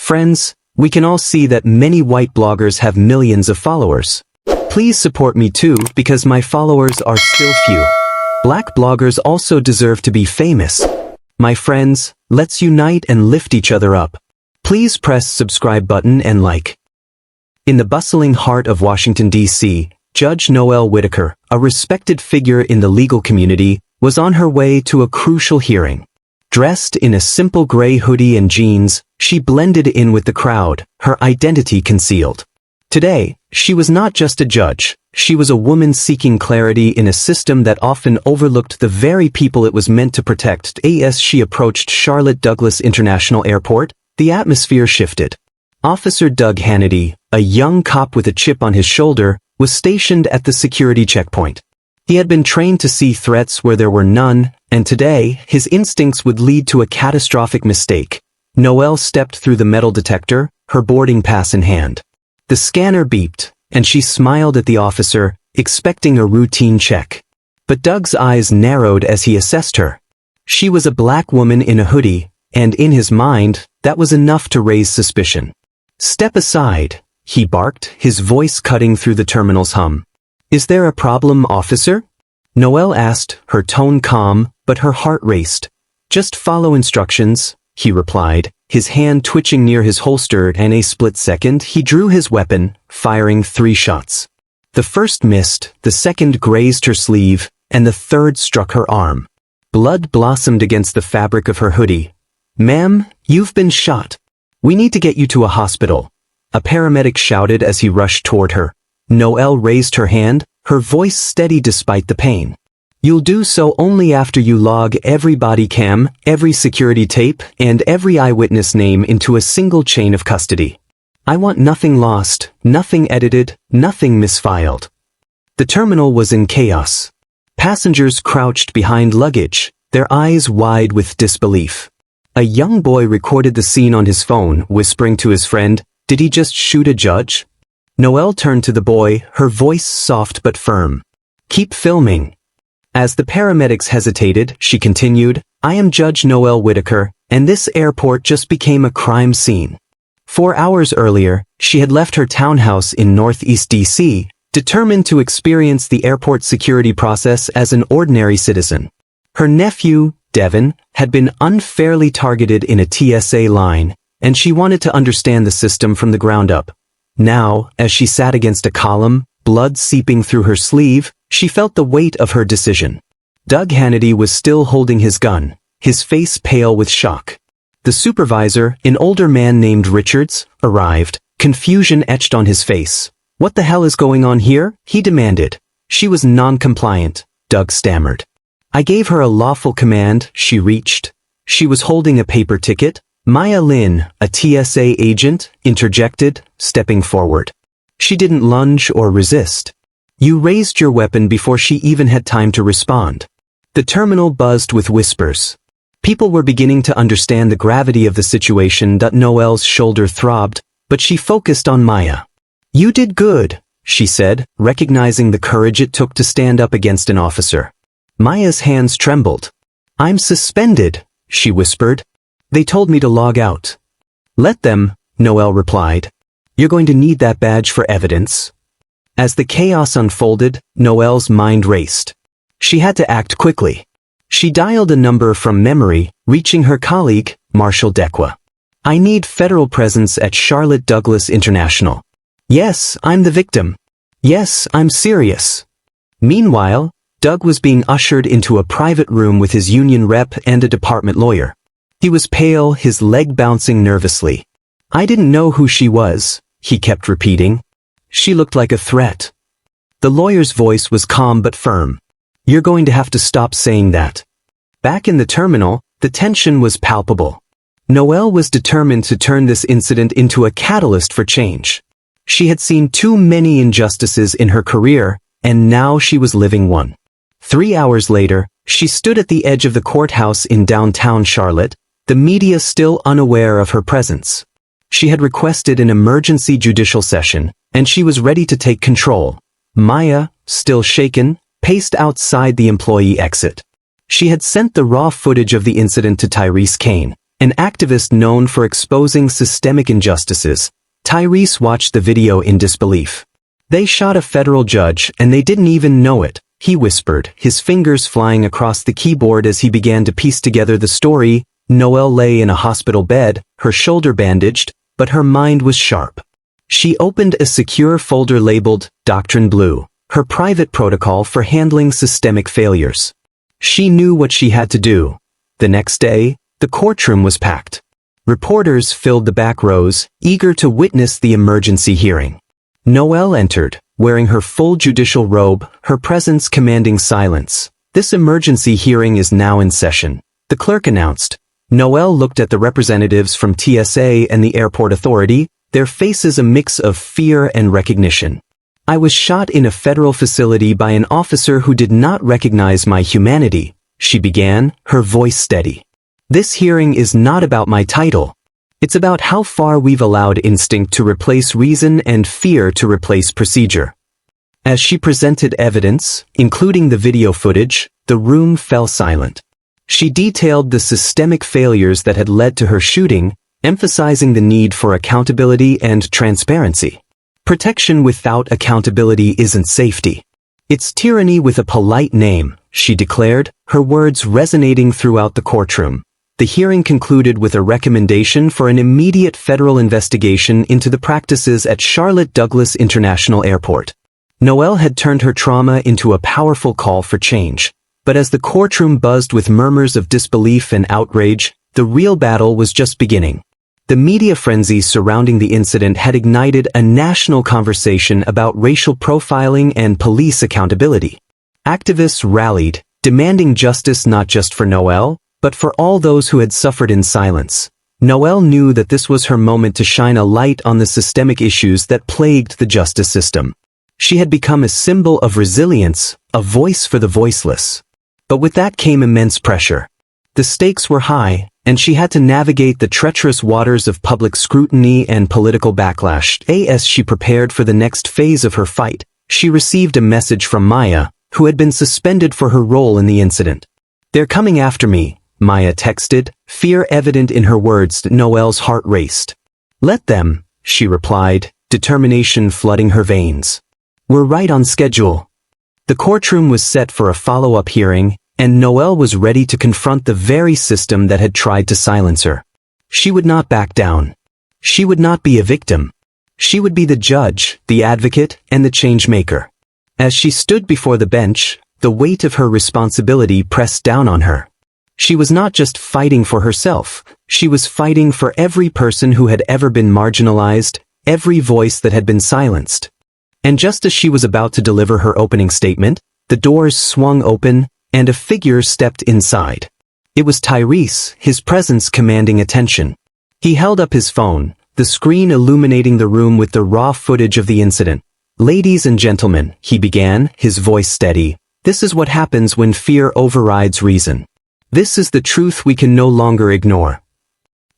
Friends, we can all see that many white bloggers have millions of followers. Please support me too, because my followers are still few. Black bloggers also deserve to be famous. My friends, let's unite and lift each other up. Please press subscribe button and like. In the bustling heart of Washington, D.C., Judge Noel Whitaker, a respected figure in the legal community, was on her way to a crucial hearing. Dressed in a simple gray hoodie and jeans, she blended in with the crowd, her identity concealed. Today, she was not just a judge, she was a woman seeking clarity in a system that often overlooked the very people it was meant to protect. As she approached Charlotte Douglas International Airport, the atmosphere shifted. Officer Doug Hannity, a young cop with a chip on his shoulder, was stationed at the security checkpoint. He had been trained to see threats where there were none, and today, his instincts would lead to a catastrophic mistake. Noel stepped through the metal detector, her boarding pass in hand. The scanner beeped, and she smiled at the officer, expecting a routine check. But Doug's eyes narrowed as he assessed her. She was a black woman in a hoodie, and in his mind, that was enough to raise suspicion. "Step aside," he barked, his voice cutting through the terminal's hum. "Is there a problem, officer?" Noel asked, her tone calm, but her heart raced. "Just follow instructions," he replied, his hand twitching near his holster. In a split second, he drew his weapon, firing 3 shots. The first missed, the second grazed her sleeve, and the third struck her arm. Blood blossomed against the fabric of her hoodie. "Ma'am, you've been shot. We need to get you to a hospital," a paramedic shouted as he rushed toward her. Noel raised her hand, her voice steady despite the pain. "You'll do so only after you log every body cam, every security tape, and every eyewitness name into a single chain of custody. I want nothing lost, nothing edited, nothing misfiled." The terminal was in chaos. Passengers crouched behind luggage, their eyes wide with disbelief. A young boy recorded the scene on his phone, whispering to his friend, "Did he just shoot a judge?" Noel turned to the boy, her voice soft but firm. "Keep filming." As the paramedics hesitated, she continued, "I am Judge Noel Whitaker, and this airport just became a crime scene." 4 hours earlier, she had left her townhouse in Northeast D.C., determined to experience the airport security process as an ordinary citizen. Her nephew, Devin, had been unfairly targeted in a TSA line, and she wanted to understand the system from the ground up. Now, as she sat against a column, blood seeping through her sleeve, she felt the weight of her decision. Doug Hannity was still holding his gun, his face pale with shock. The supervisor, an older man named Richards, arrived, confusion etched on his face. "What the hell is going on here?" he demanded. "She was non-compliant," Doug stammered. "I gave her a lawful command," she reached. She was holding a paper ticket. Maya Lin, a TSA agent, interjected, stepping forward. She didn't lunge or resist. "You raised your weapon before she even had time to respond." The terminal buzzed with whispers. People were beginning to understand the gravity of the situation. Noel's shoulder throbbed, but she focused on Maya. "You did good," she said, recognizing the courage it took to stand up against an officer. Maya's hands trembled. "I'm suspended," she whispered. "They told me to log out." "Let them," Noel replied. "You're going to need that badge for evidence." As the chaos unfolded, Noel's mind raced. She had to act quickly. She dialed a number from memory, reaching her colleague, Marshall Dequa. "I need federal presence at Charlotte Douglas International." "Yes, I'm the victim." "Yes, I'm serious." Meanwhile, Doug was being ushered into a private room with his union rep and a department lawyer. He was pale, his leg bouncing nervously. "I didn't know who she was," he kept repeating. "She looked like a threat." The lawyer's voice was calm but firm. "You're going to have to stop saying that." Back in the terminal, the tension was palpable. Noel was determined to turn this incident into a catalyst for change. She had seen too many injustices in her career, and now she was living one. 3 hours later, she stood at the edge of the courthouse in downtown Charlotte, the media still unaware of her presence. She had requested an emergency judicial session, and she was ready to take control. Maya, still shaken, paced outside the employee exit. She had sent the raw footage of the incident to Tyrese Kane, An activist known for exposing systemic injustices, Tyrese watched the video in disbelief. "They shot a federal judge and they didn't even know it," he whispered, his fingers flying across the keyboard as he began to piece together the story. Noelle lay in a hospital bed, her shoulder bandaged, but her mind was sharp. She opened a secure folder labeled Doctrine Blue, her private protocol for handling systemic failures. She knew what she had to do. The next day, the courtroom was packed. Reporters filled the back rows, eager to witness the emergency hearing. Noelle entered, wearing her full judicial robe, her presence commanding silence. "This emergency hearing is now in session," the clerk announced. Noelle looked at the representatives from TSA and the airport authority, their faces a mix of fear and recognition. "I was shot in a federal facility by an officer who did not recognize my humanity," she began, her voice steady. "This hearing is not about my title. It's about how far we've allowed instinct to replace reason and fear to replace procedure." As she presented evidence, including the video footage, the room fell silent. She detailed the systemic failures that had led to her shooting, emphasizing the need for accountability and transparency. "Protection without accountability isn't safety. It's tyranny with a polite name," she declared, her words resonating throughout the courtroom. The hearing concluded with a recommendation for an immediate federal investigation into the practices at Charlotte Douglas International Airport. Noelle had turned her trauma into a powerful call for change. But as the courtroom buzzed with murmurs of disbelief and outrage, the real battle was just beginning. The media frenzy surrounding the incident had ignited a national conversation about racial profiling and police accountability. Activists rallied, demanding justice not just for Noelle, but for all those who had suffered in silence. Noelle knew that this was her moment to shine a light on the systemic issues that plagued the justice system. She had become a symbol of resilience, a voice for the voiceless. But with that came immense pressure. The stakes were high, and she had to navigate the treacherous waters of public scrutiny and political backlash. As she prepared for the next phase of her fight, she received a message from Maya, who had been suspended for her role in the incident. "They're coming after me," Maya texted, fear evident in her words. Noelle's heart raced. "Let them," she replied, determination flooding her veins. "We're right on schedule." The courtroom was set for a follow-up hearing, and Noelle was ready to confront the very system that had tried to silence her. She would not back down. She would not be a victim. She would be the judge, the advocate, and the change-maker. As she stood before the bench, the weight of her responsibility pressed down on her. She was not just fighting for herself, she was fighting for every person who had ever been marginalized, every voice that had been silenced. And just as she was about to deliver her opening statement, the doors swung open, and a figure stepped inside. It was Tyrese, his presence commanding attention. He held up his phone, the screen illuminating the room with the raw footage of the incident. "Ladies and gentlemen," he began, his voice steady, "this is what happens when fear overrides reason. This is the truth we can no longer ignore."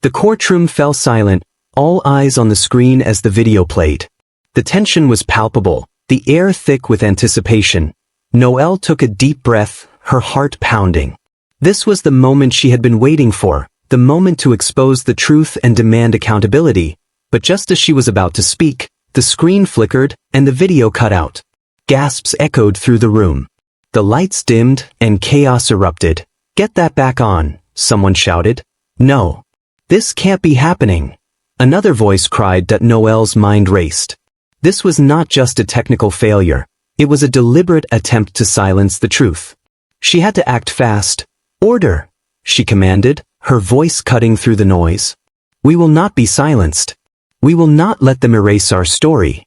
The courtroom fell silent, all eyes on the screen as the video played. The tension was palpable, the air thick with anticipation. Noelle took a deep breath, her heart pounding. This was the moment she had been waiting for, the moment to expose the truth and demand accountability. But just as she was about to speak, the screen flickered, and the video cut out. Gasps echoed through the room. The lights dimmed, and chaos erupted. "Get that back on," someone shouted. "No. This can't be happening." Another voice cried that Noelle's mind raced. This was not just a technical failure. It was a deliberate attempt to silence the truth. She had to act fast. "Order," she commanded, her voice cutting through the noise. "We will not be silenced. We will not let them erase our story."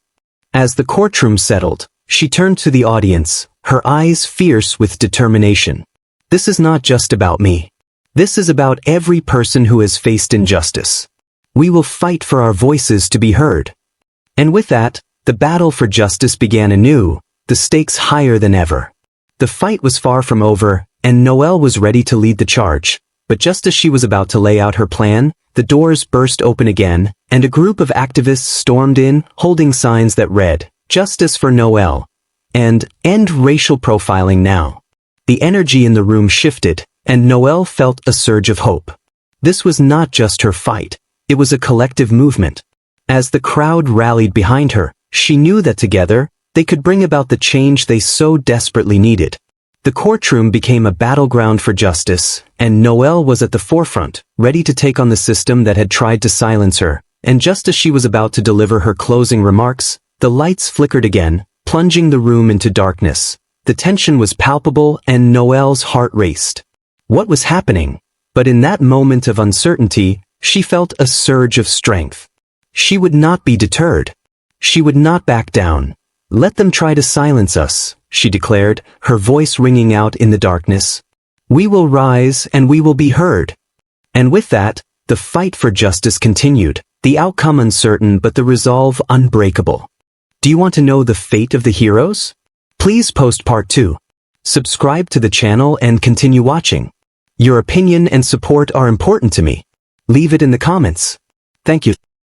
As the courtroom settled, she turned to the audience, her eyes fierce with determination. "This is not just about me. This is about every person who has faced injustice. We will fight for our voices to be heard." And with that, the battle for justice began anew, the stakes higher than ever. The fight was far from over, and Noelle was ready to lead the charge. But just as she was about to lay out her plan, the doors burst open again, and a group of activists stormed in, holding signs that read, "Justice for Noelle," and "End racial profiling now." The energy in the room shifted, and Noelle felt a surge of hope. This was not just her fight. It was a collective movement. As the crowd rallied behind her, she knew that together, they could bring about the change they so desperately needed. The courtroom became a battleground for justice, and Noelle was at the forefront, ready to take on the system that had tried to silence her. And just as she was about to deliver her closing remarks, the lights flickered again, plunging the room into darkness. The tension was palpable and Noelle's heart raced. What was happening? But in that moment of uncertainty, she felt a surge of strength. She would not be deterred. She would not back down. "Let them try to silence us," she declared, her voice ringing out in the darkness. "We will rise and we will be heard." And with that, the fight for justice continued, the outcome uncertain but the resolve unbreakable. Do you want to know the fate of the heroes? Please post part 2. Subscribe to the channel and continue watching. Your opinion and support are important to me. Leave it in the comments. Thank you.